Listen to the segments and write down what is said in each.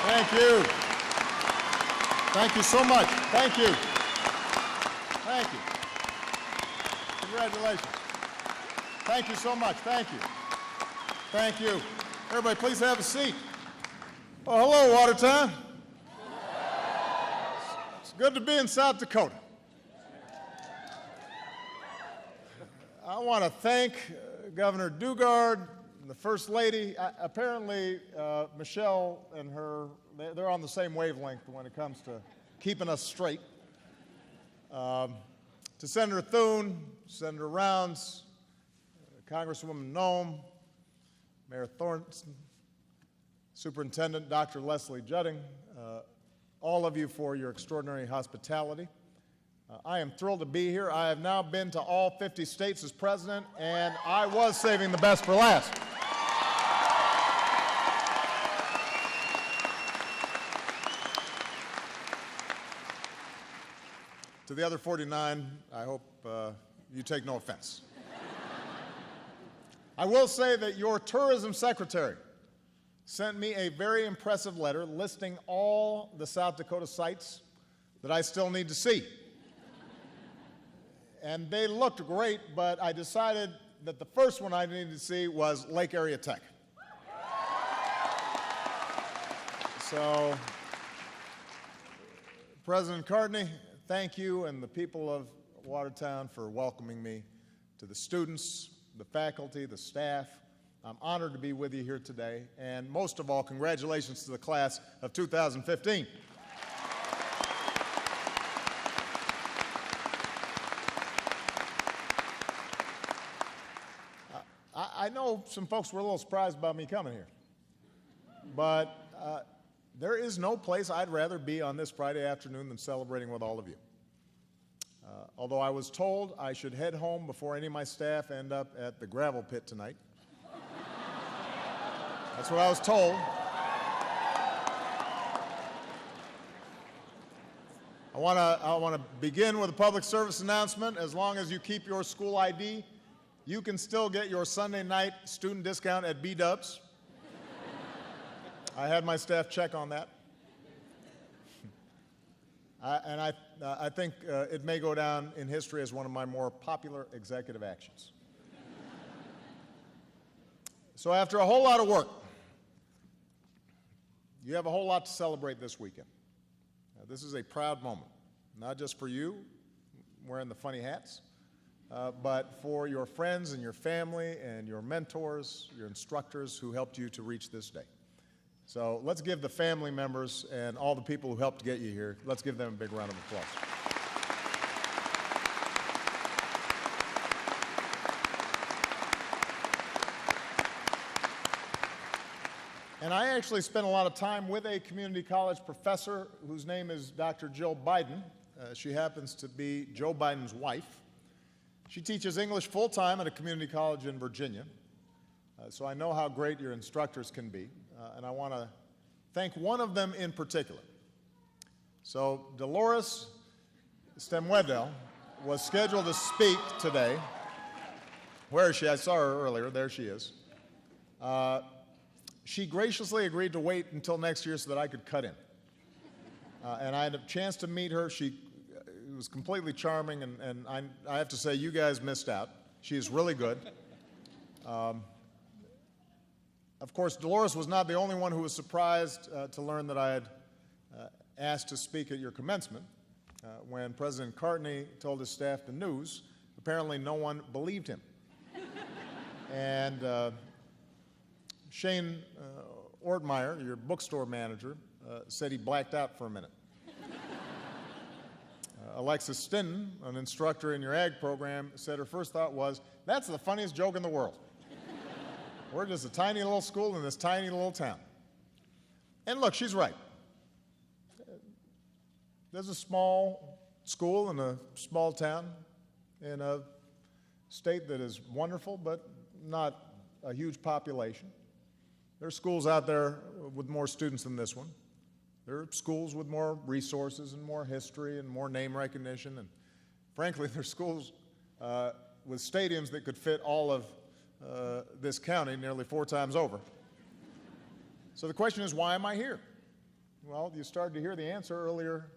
Thank you. Thank you so much. Thank you. Thank you. Congratulations. Thank you so much. Thank you. Thank you. Everybody, please have a seat. Well, hello, Watertown. It's good to be in South Dakota. I want to thank Governor Dugard, the First Lady. Apparently, Michelle and her, they're on the same wavelength when it comes to keeping us straight. To Senator Thune, Senator Rounds, Congresswoman Noem, Mayor Thornton, Superintendent Dr. Leslie Judding, all of you for your extraordinary hospitality. I am thrilled to be here. I have now been to all 50 states as president, and I was saving the best for last. To the other 49, I hope you take no offense. I will say that your tourism secretary sent me a very impressive letter listing all the South Dakota sites that I still need to see. And they looked great, but I decided that the first one I needed to see was Lake Area Tech. So, President Cartney, thank you and the people of Watertown for welcoming me, to the students, the faculty, the staff. I'm honored to be with you here today, and most of all, congratulations to the class of 2015. I know some folks were a little surprised about me coming here, but there is no place I'd rather be on this Friday afternoon than celebrating with all of you. Although I was told I should head home before any of my staff end up at the gravel pit tonight. That's what I was told. I want to begin with a public service announcement. As long as you keep your school ID, you can still get your Sunday night student discount at B-Dubs. I had my staff check on that. I think it may go down in history as one of my more popular executive actions. So after a whole lot of work, you have a whole lot to celebrate this weekend. This is a proud moment, not just for you wearing the funny hats, but for your friends and your family and your mentors, your instructors who helped you to reach this day. So let's give the family members and all the people who helped get you here, let's give them a big round of applause. And I actually spent a lot of time with a community college professor whose name is Dr. Jill Biden. She happens to be Joe Biden's wife. She teaches English full-time at a community college in Virginia. So I know how great your instructors can be, and I want to thank one of them in particular. So Dolores Stemwedel was scheduled to speak today. Where is she? I saw her earlier. There she is. She graciously agreed to wait until next year so that I could cut in. And I had a chance to meet her. She was completely charming, and I have to say, you guys missed out. She is really good. Of course, Dolores was not the only one who was surprised to learn that I had asked to speak at your commencement. When President Cartney told his staff the news, apparently no one believed him. And Shane Ortmeyer, your bookstore manager, said he blacked out for a minute. Alexis Stinton, an instructor in your ag program, said her first thought was, that's the funniest joke in the world. We're just a tiny little school in this tiny little town. And look, she's right. There's a small school in a small town in a state that is wonderful, but not a huge population. There are schools out there with more students than this one. There are schools with more resources and more history and more name recognition. And frankly, there are schools with stadiums that could fit all of this county nearly 4 times over. So the question is, why am I here? well, you started to hear the answer earlier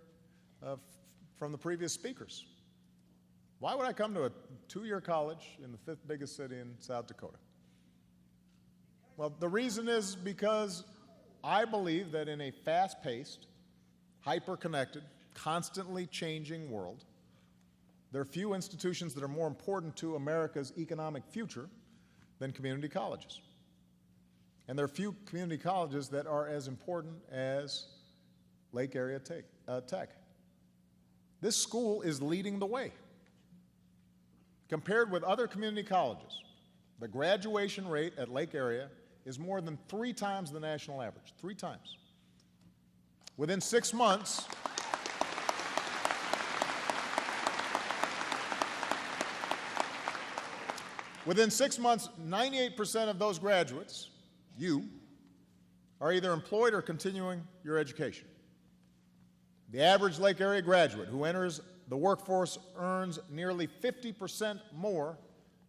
from the previous speakers. Why would I come to a two-year college in the fifth biggest city in South Dakota? Well, the reason is because I believe that in a fast-paced, hyper-connected, constantly changing world, there are few institutions that are more important to America's economic future than community colleges. And there are few community colleges that are as important as Lake Area Tech. This school is leading the way. Compared with other community colleges, the graduation rate at Lake Area is more than 3 times the national average, 3 times. Within 6 months, within 6 months, 98% of those graduates, you, are either employed or continuing your education. The average Lake Area graduate who enters the workforce earns nearly 50% more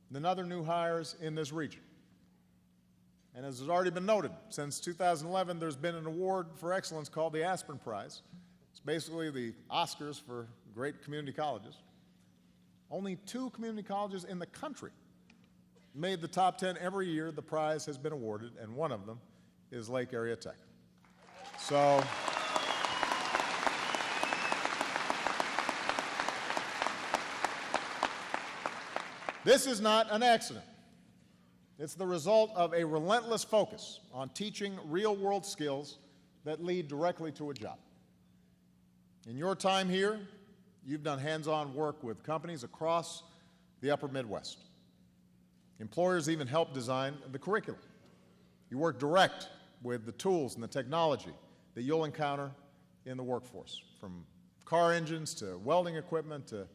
than other new hires in this region. And as has already been noted, since 2011, there's been an award for excellence called the Aspen Prize. It's basically the Oscars for great community colleges. Only 2 community colleges in the country made the top 10 every year the prize has been awarded, and one of them is Lake Area Tech. So, this is not an accident. It's the result of a relentless focus on teaching real-world skills that lead directly to a job. In your time here, you've done hands-on work with companies across the upper Midwest. Employers even help design the curriculum. You work direct with the tools and the technology that you'll encounter in the workforce, from car engines to welding equipment to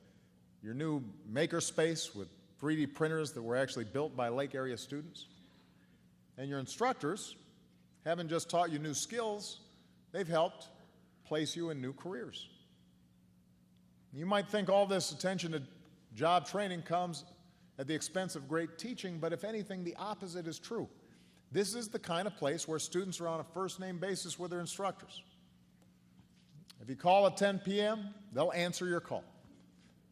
your new maker space with 3D printers that were actually built by Lake Area students. And your instructors haven't just taught you new skills, they've helped place you in new careers. You might think all this attention to job training comes at the expense of great teaching, but if anything, the opposite is true. This is the kind of place where students are on a first-name basis with their instructors. If you call at 10 p.m., they'll answer your call.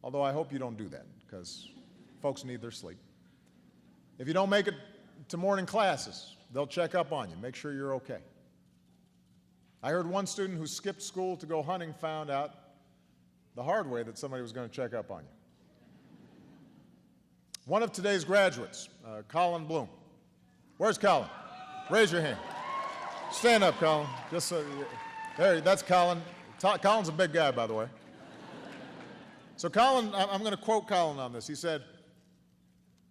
Although I hope you don't do that, because folks need their sleep. If you don't make it to morning classes, they'll check up on you, make sure you're okay. I heard one student who skipped school to go hunting found out the hard way that somebody was going to check up on you. One of today's graduates, Colin Bloom. Where's Colin? Raise your hand. Stand up, Colin. Just so, there, that's Colin. Colin's a big guy, by the way. So Colin, I'm going to quote Colin on this. He said,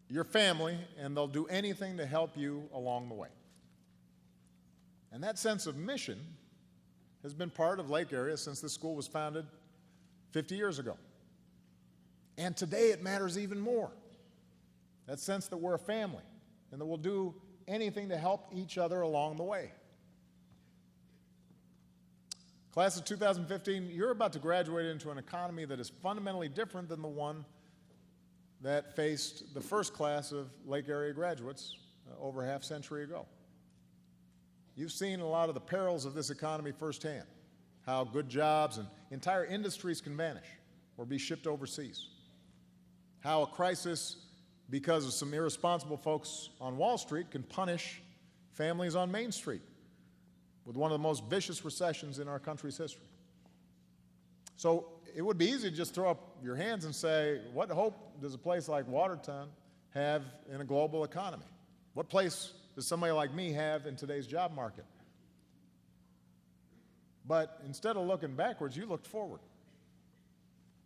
"Your family, and they'll do anything to help you along the way." And that sense of mission has been part of Lake Area since this school was founded 50 years ago. And today it matters even more. That sense that we're a family and that we'll do anything to help each other along the way. Class of 2015, you're about to graduate into an economy that is fundamentally different than the one that faced the first class of Lake Area graduates over a half-century ago. You've seen a lot of the perils of this economy firsthand, how good jobs and entire industries can vanish or be shipped overseas, how a crisis because of some irresponsible folks on Wall Street can punish families on Main Street with one of the most vicious recessions in our country's history. So it would be easy to just throw up your hands and say, what hope does a place like Watertown have in a global economy? What place does somebody like me have in today's job market? But instead of looking backwards, you looked forward.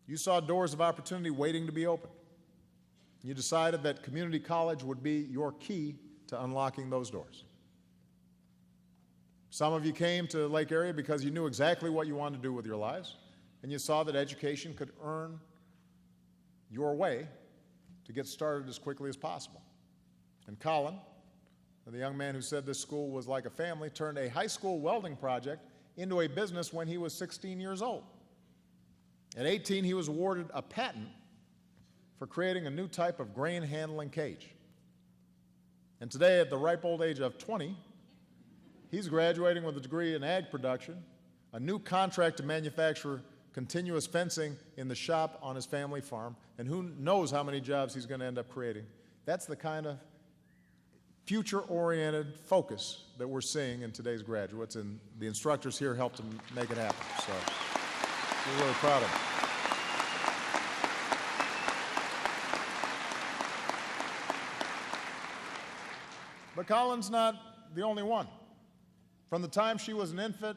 You saw doors of opportunity waiting to be opened. You decided that community college would be your key to unlocking those doors. Some of you came to Lake Area because you knew exactly what you wanted to do with your lives, and you saw that education could earn your way to get started as quickly as possible. And Colin, the young man who said this school was like a family, turned a high school welding project into a business when he was 16 years old. At 18, he was awarded a patent for creating a new type of grain handling cage. And today, at the ripe old age of 20, he's graduating with a degree in ag production a new contract to manufacture continuous fencing in the shop on his family farm, and who knows how many jobs he's going to end up creating. That's the kind of future-oriented focus that we're seeing in today's graduates, and the instructors here helped to make it happen. So we're really proud of them. But Colin's not the only one. From the time she was an infant,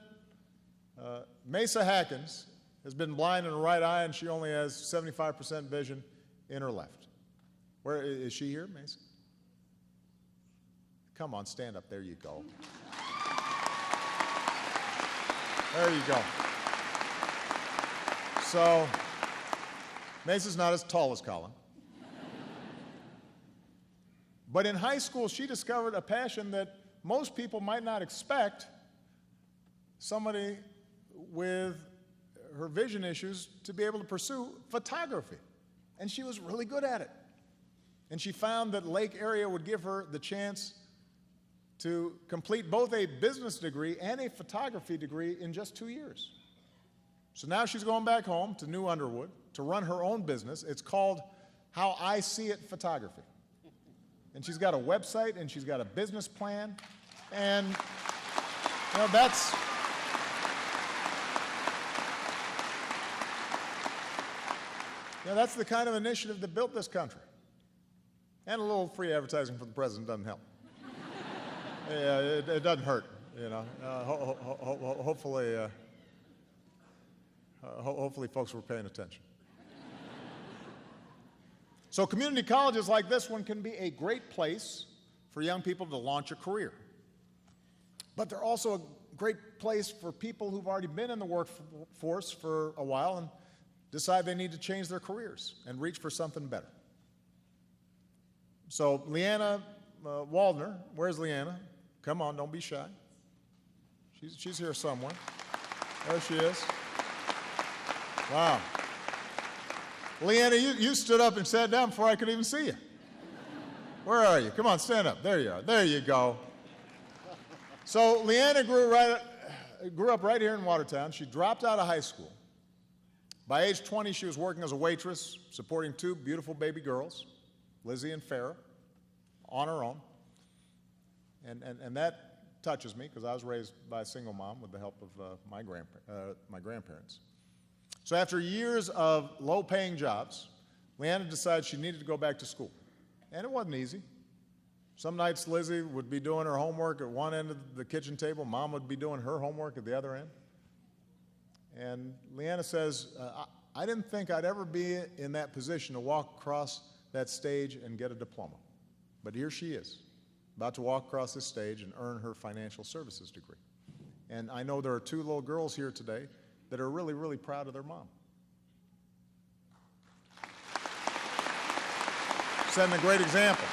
Mesa Hackins has been blind in her right eye, and she only has 75% vision in her left. Where is she here, Mesa? Come on, stand up. There you go. There you go. So, Mesa's not as tall as Colin. But in high school, she discovered a passion that most people might not expect somebody with her vision issues to be able to pursue: photography. And she was really good at it. And she found that Lake area would give her the chance to complete both a business degree and a photography degree in just 2 years. So now she's going back home to New Underwood to run her own business. It's called How I See It Photography. And she's got a website, and she's got a business plan, and you know, that's the kind of initiative that built this country. And a little free advertising from the president doesn't help. Yeah, it doesn't hurt, you know. Hopefully folks were paying attention. So community colleges like this one can be a great place for young people to launch a career. But they're also a great place for people who've already been in the workforce for a while and decide they need to change their careers and reach for something better. So Leanna Waldner, where's Leanna? Come on, don't be shy. She's here somewhere. There she is. Wow. Leanna, you stood up and sat down before I could even see you. Where are you? Come on, stand up. There you are. There you go. So Leanna grew up right here in Watertown. She dropped out of high school. By age 20, she was working as a waitress, supporting 2 beautiful baby girls, Lizzie and Farrah, on her own. And that touches me, because I was raised by a single mom with the help of my grandparents. So after years of low-paying jobs, Leanna decided she needed to go back to school. And it wasn't easy. Some nights Lizzie would be doing her homework at one end of the kitchen table. Mom would be doing her homework at the other end. And Leanna says, I didn't think I'd ever be in that position to walk across that stage and get a diploma. But here she is, about to walk across this stage and earn her financial services degree. And I know there are 2 little girls here today that are really, really proud of their mom. Setting a great example.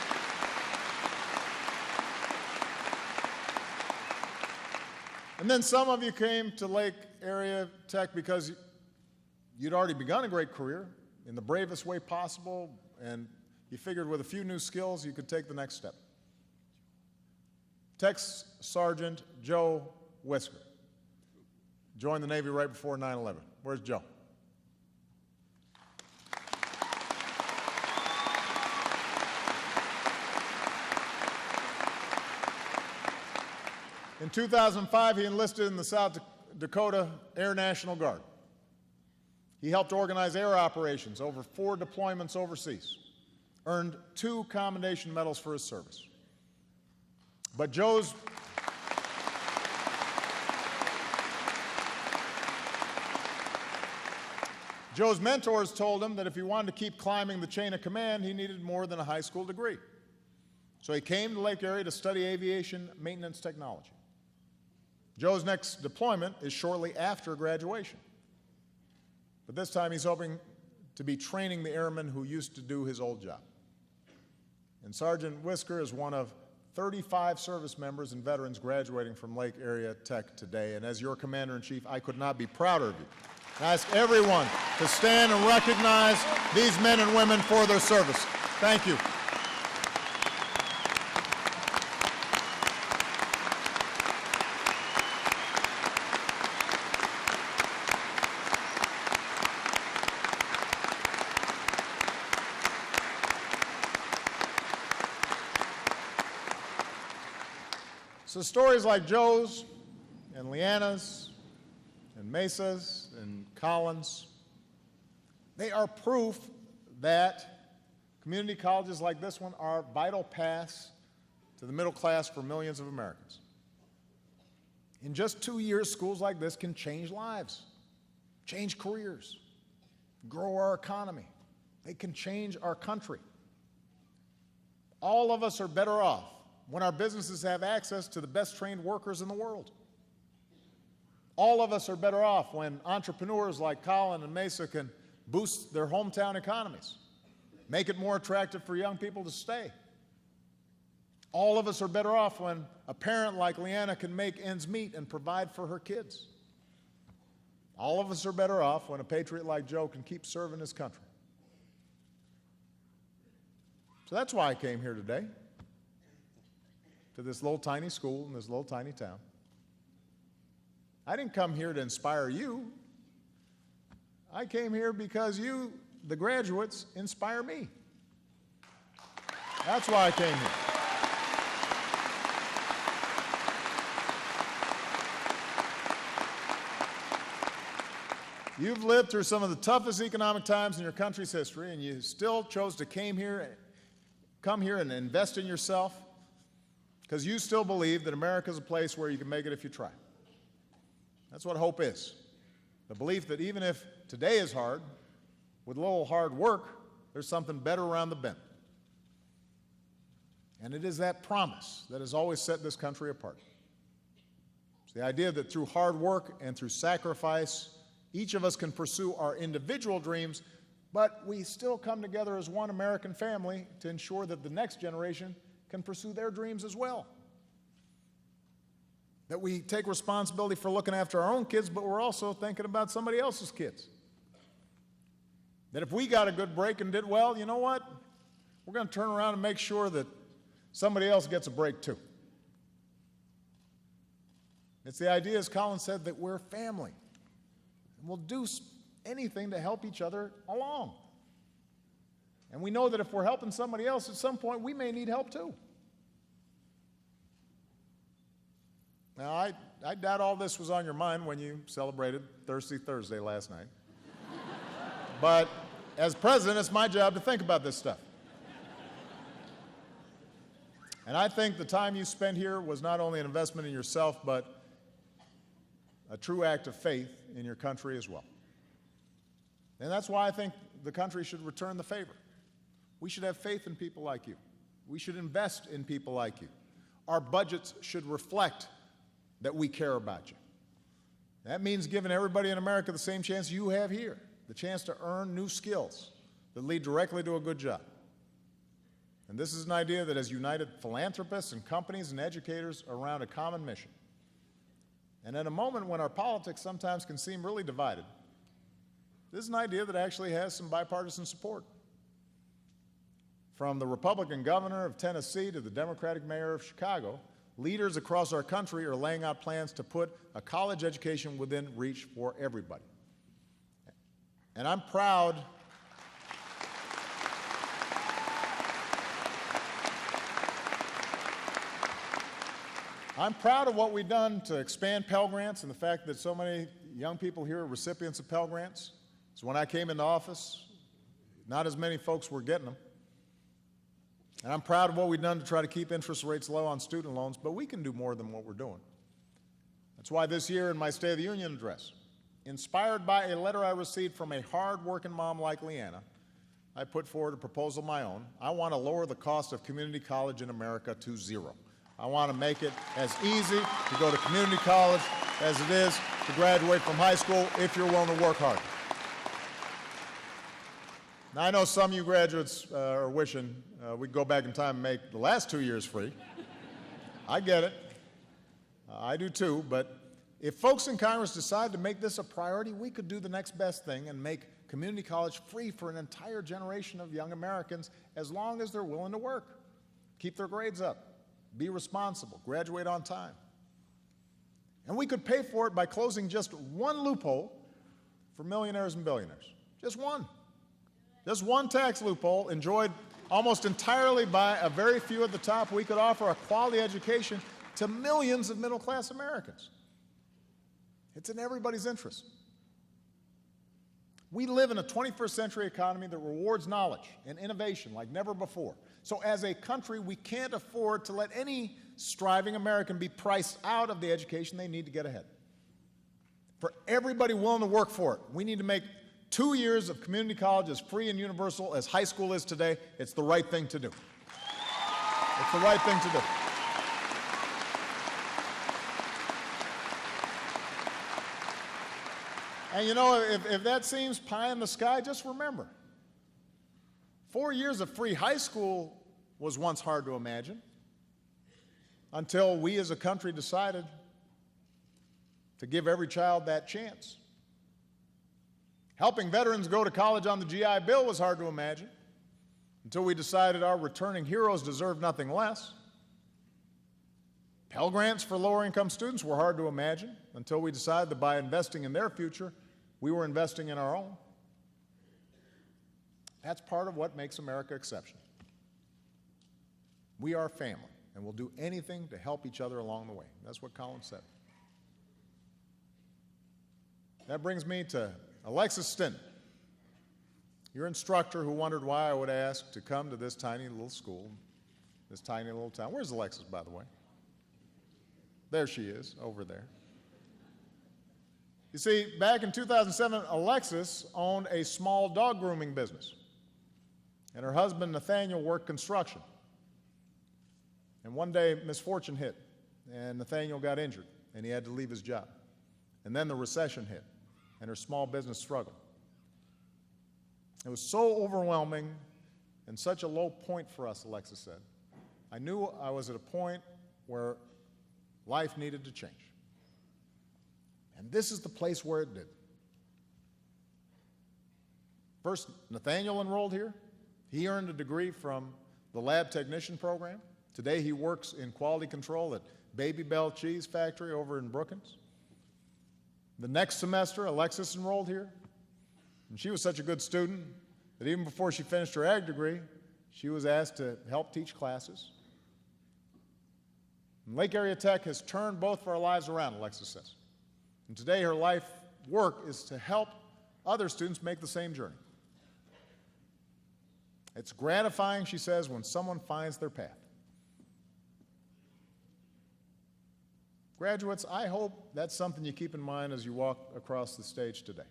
And then some of you came to Lake Area Tech because you'd already begun a great career in the bravest way possible, and you figured with a few new skills you could take the next step. Tech Sergeant Joe Whisker joined the Navy right before 9/11. Where's Joe? In 2005, he enlisted in the South Dakota Air National Guard. He helped organize air operations over 4 deployments overseas, earned 2 commendation medals for his service. But Joe's mentors told him that if he wanted to keep climbing the chain of command, he needed more than a high school degree. So he came to Lake Area to study aviation maintenance technology. Joe's next deployment is shortly after graduation. But this time he's hoping to be training the airmen who used to do his old job. And Sergeant Whisker is one of 35 service members and veterans graduating from Lake Area Tech today. And as your Commander-in-Chief, I could not be prouder of you. I ask everyone to stand and recognize these men and women for their service. Thank you. So stories like Joe's and Leanna's and Mesa's and Collins, they are proof that community colleges like this one are vital paths to the middle class for millions of Americans. In just 2 years, schools like this can change lives, change careers, grow our economy. They can change our country. All of us are better off when our businesses have access to the best trained workers in the world. All of us are better off when entrepreneurs like Colin and Mesa can boost their hometown economies, make it more attractive for young people to stay. All of us are better off when a parent like Leanna can make ends meet and provide for her kids. All of us are better off when a patriot like Joe can keep serving his country. So that's why I came here today, to this little tiny school in this little tiny town. I didn't come here to inspire you. I came here because you, the graduates, inspire me. That's why I came here. You've lived through some of the toughest economic times in your country's history, and you still chose to come here and invest in yourself because you still believe that America is a place where you can make it if you try. That's what hope is. The belief that even if today is hard, with a little hard work, there's something better around the bend. And it is that promise that has always set this country apart. It's the idea that through hard work and through sacrifice, each of us can pursue our individual dreams, but we still come together as one American family to ensure that the next generation can pursue their dreams as well. That we take responsibility for looking after our own kids, but we're also thinking about somebody else's kids. That if we got a good break and did well, you know what? We're going to turn around and make sure that somebody else gets a break too. It's the idea, as Colin said, that we're family. And we'll do anything to help each other along. And we know that if we're helping somebody else, at some point we may need help too. Now, I doubt all this was on your mind when you celebrated Thirsty Thursday last night. But as president, it's my job to think about this stuff. And I think the time you spent here was not only an investment in yourself, but a true act of faith in your country as well. And that's why I think the country should return the favor. We should have faith in people like you. We should invest in people like you. Our budgets should reflect that we care about you. That means giving everybody in America the same chance you have here, the chance to earn new skills that lead directly to a good job. And this is an idea that has united philanthropists and companies and educators around a common mission. And at a moment when our politics sometimes can seem really divided, this is an idea that actually has some bipartisan support. From the Republican governor of Tennessee to the Democratic mayor of Chicago, leaders across our country are laying out plans to put a college education within reach for everybody. And I'm proud of what we've done to expand Pell Grants and the fact that so many young people here are recipients of Pell Grants. So when I came into office, not as many folks were getting them. And I'm proud of what we've done to try to keep interest rates low on student loans, but we can do more than what we're doing. That's why this year in my State of the Union address, inspired by a letter I received from a hard-working mom like Leanna, I put forward a proposal of my own. I want to lower the cost of community college in America to zero. I want to make it as easy to go to community college as it is to graduate from high school if you're willing to work hard. Now, I know some of you graduates are wishing we'd go back in time and make the last 2 years free. I get it. I do too, but if folks in Congress decide to make this a priority, we could do the next best thing and make community college free for an entire generation of young Americans as long as they're willing to work, keep their grades up, be responsible, graduate on time. And we could pay for it by closing just one loophole for millionaires and billionaires. Just one. Just one tax loophole enjoyed almost entirely by a very few at the top. We could offer a quality education to millions of middle-class Americans. It's in everybody's interest. We live in a 21st century economy that rewards knowledge and innovation like never before. So as a country, we can't afford to let any striving American be priced out of the education they need to get ahead. For everybody willing to work for it, we need to make 2 years of community college as free and universal as high school is today. It's the right thing to do. It's the right thing to do. And you know, if that seems pie in the sky, just remember, 4 years of free high school was once hard to imagine until we as a country decided to give every child that chance. Helping veterans go to college on the GI Bill was hard to imagine until we decided our returning heroes deserved nothing less. Pell Grants for lower-income students were hard to imagine until we decided that by investing in their future, we were investing in our own. That's part of what makes America exceptional. We are family, and we'll do anything to help each other along the way. That's what Colin said. That brings me to Alexis Stinton, your instructor who wondered why I would ask to come to this tiny little school, this tiny little town. Where's Alexis, by the way? There she is, over there. You see, back in 2007, Alexis owned a small dog grooming business, and her husband, Nathaniel, worked construction. And one day, misfortune hit, and Nathaniel got injured, and he had to leave his job. And then the recession hit, and her small business struggled. It was so overwhelming and such a low point for us, Alexis said. I knew I was at a point where life needed to change. And this is the place where it did. First, Nathaniel enrolled here. He earned a degree from the lab technician program. Today he works in quality control at Baby Bell Cheese Factory over in Brookings. The next semester, Alexis enrolled here. And she was such a good student that even before she finished her ag degree, she was asked to help teach classes. And Lake Area Tech has turned both of our lives around, Alexis says. And today her life work is to help other students make the same journey. It's gratifying, she says, when someone finds their path. Graduates, I hope that's something you keep in mind as you walk across the stage today.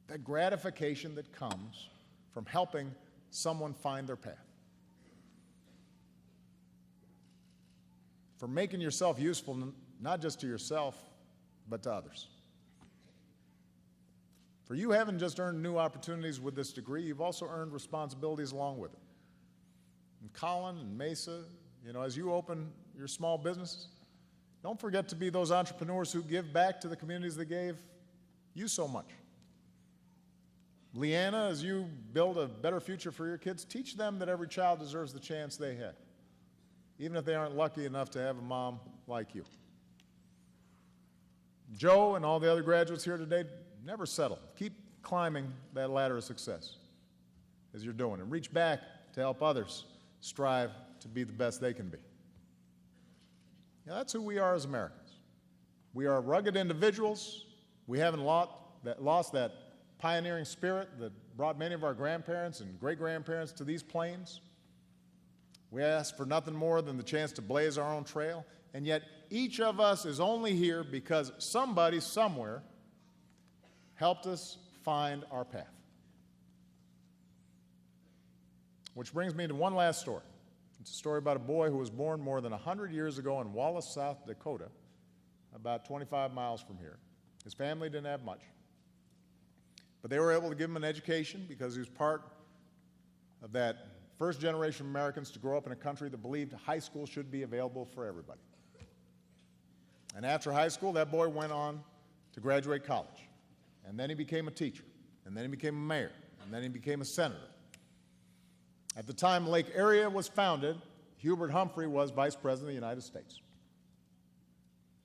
That gratification that comes from helping someone find their path. For making yourself useful, not just to yourself, but to others. For you haven't just earned new opportunities with this degree, you've also earned responsibilities along with it. And Colin and Mesa, you know, as you open your small businesses, don't forget to be those entrepreneurs who give back to the communities that gave you so much. Leanna, as you build a better future for your kids, teach them that every child deserves the chance they had, even if they aren't lucky enough to have a mom like you. Joe and all the other graduates here today, never settle. Keep climbing that ladder of success as you're doing, and reach back to help others strive to be the best they can be. Now, that's who we are as Americans. We are rugged individuals. We haven't lost that pioneering spirit that brought many of our grandparents and great-grandparents to these plains. We ask for nothing more than the chance to blaze our own trail, and yet each of us is only here because somebody somewhere helped us find our path. Which brings me to one last story. It's a story about a boy who was born more than 100 years ago in Wallace, South Dakota, about 25 miles from here. His family didn't have much, but they were able to give him an education because he was part of that first generation of Americans to grow up in a country that believed high school should be available for everybody. And after high school, that boy went on to graduate college. And then he became a teacher. And then he became a mayor. And then he became a senator. At the time Lake Area was founded, Hubert Humphrey was Vice President of the United States.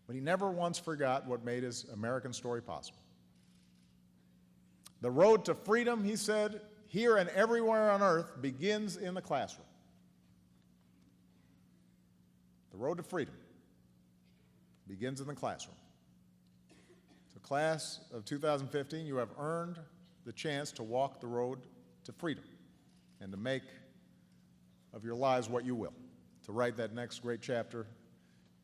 But he never once forgot what made his American story possible. The road to freedom, he said, here and everywhere on earth begins in the classroom. The road to freedom begins in the classroom. So class of 2015, you have earned the chance to walk the road to freedom and to make of your lives what you will, to write that next great chapter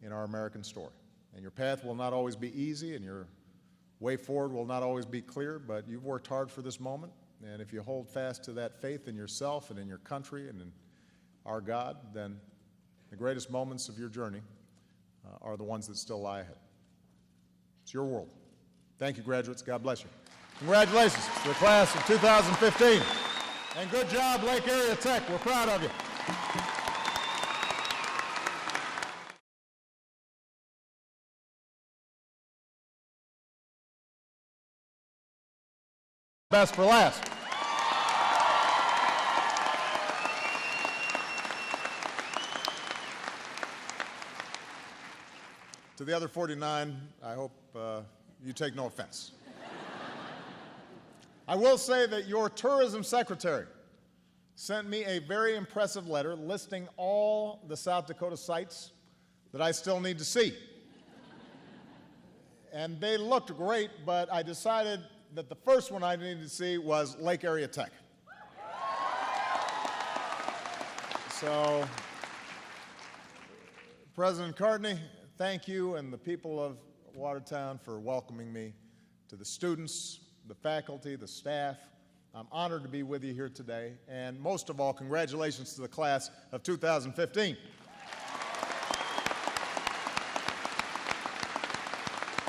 in our American story. And your path will not always be easy, and your way forward will not always be clear, but you've worked hard for this moment, and if you hold fast to that faith in yourself and in your country and in our God, then the greatest moments of your journey are the ones that still lie ahead. It's your world. Thank you, graduates. God bless you. Congratulations to the class of 2015. And good job, Lake Area Tech. We're proud of you. Best for last. To the other 49, I hope you take no offense. I will say that your tourism secretary sent me a very impressive letter listing all the South Dakota sites that I still need to see. And they looked great, but I decided that the first one I needed to see was Lake Area Tech. So, President Cartney, thank you and the people of Watertown for welcoming me, to the students, the faculty, the staff. I'm honored to be with you here today, and most of all, congratulations to the class of 2015.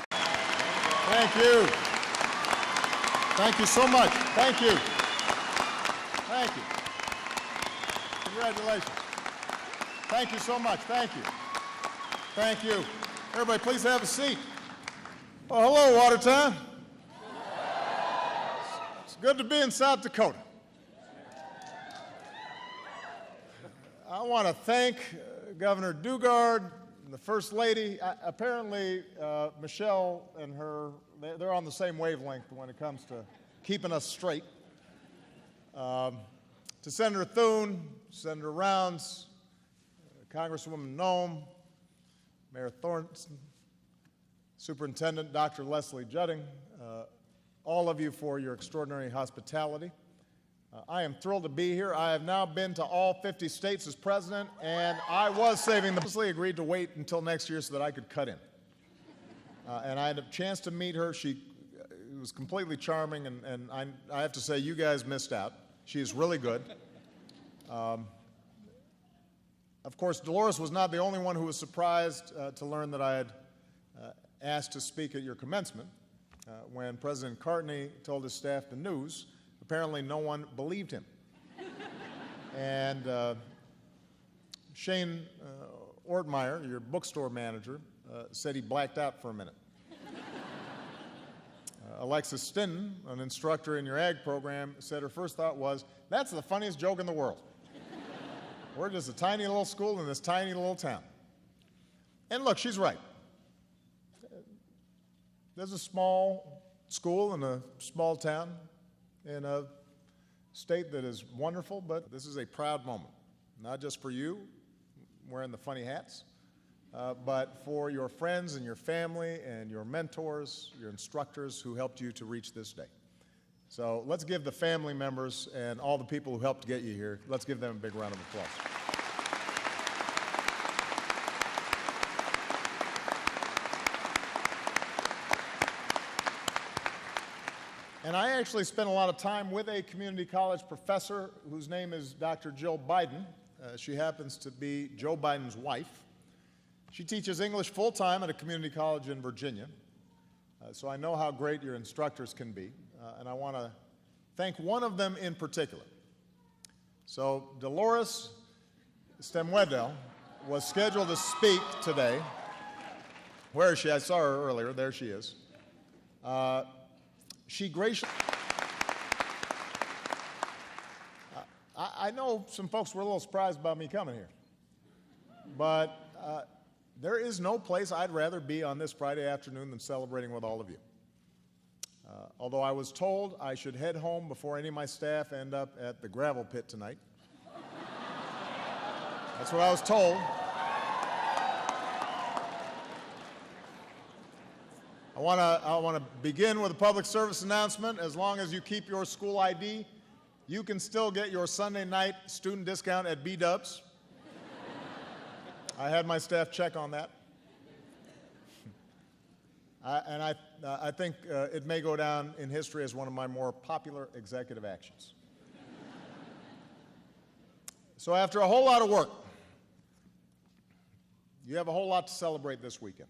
Thank you. Thank you so much. Thank you. Thank you. Congratulations. Thank you so much. Thank you. Thank you. Everybody, please have a seat. Oh, hello, Watertown. It's good to be in South Dakota. I want to thank Governor Dugard and the First Lady. Apparently, Michelle and her, they're on the same wavelength when it comes to keeping us straight. To Senator Thune, Senator Rounds, Congresswoman Noem, Mayor Thornton, Superintendent Dr. Leslie Judding, all of you for your extraordinary hospitality. I am thrilled to be here. I have now been to all 50 states as president, and I was saving them. I agreed to wait until next year so that I could cut in. And I had a chance to meet her. She was completely charming, and I have to say, you guys missed out. She is really good. Of course, Dolores was not the only one who was surprised to learn that I had asked to speak at your commencement. When President Cartney told his staff the news, apparently no one believed him. And Shane Ortmeyer, your bookstore manager, said he blacked out for a minute. Alexis Stinton, an instructor in your ag program, said her first thought was, "That's the funniest joke in the world. We're just a tiny little school in this tiny little town." And look, she's right. There's a small school in a small town in a state that is wonderful, but this is a proud moment, not just for you wearing the funny hats, but for your friends and your family and your mentors, your instructors who helped you to reach this day. So let's give the family members and all the people who helped get you here, let's give them a big round of applause. And I actually spent a lot of time with a community college professor whose name is Dr. Jill Biden. She happens to be Joe Biden's wife. She teaches English full-time at a community college in Virginia. So I know how great your instructors can be, and I want to thank one of them in particular. So Dolores Stemwedel was scheduled to speak today. Where is she? I saw her earlier. There she is. She graciously... I know some folks were a little surprised about me coming here, but there is no place I'd rather be on this Friday afternoon than celebrating with all of you. Although I was told I should head home before any of my staff end up at the gravel pit tonight. That's what I was told. I want to begin with a public service announcement. As long as you keep your school ID, you can still get your Sunday night student discount at B-Dubs. I had my staff check on that. I think it may go down in history as one of my more popular executive actions. So after a whole lot of work, you have a whole lot to celebrate this weekend.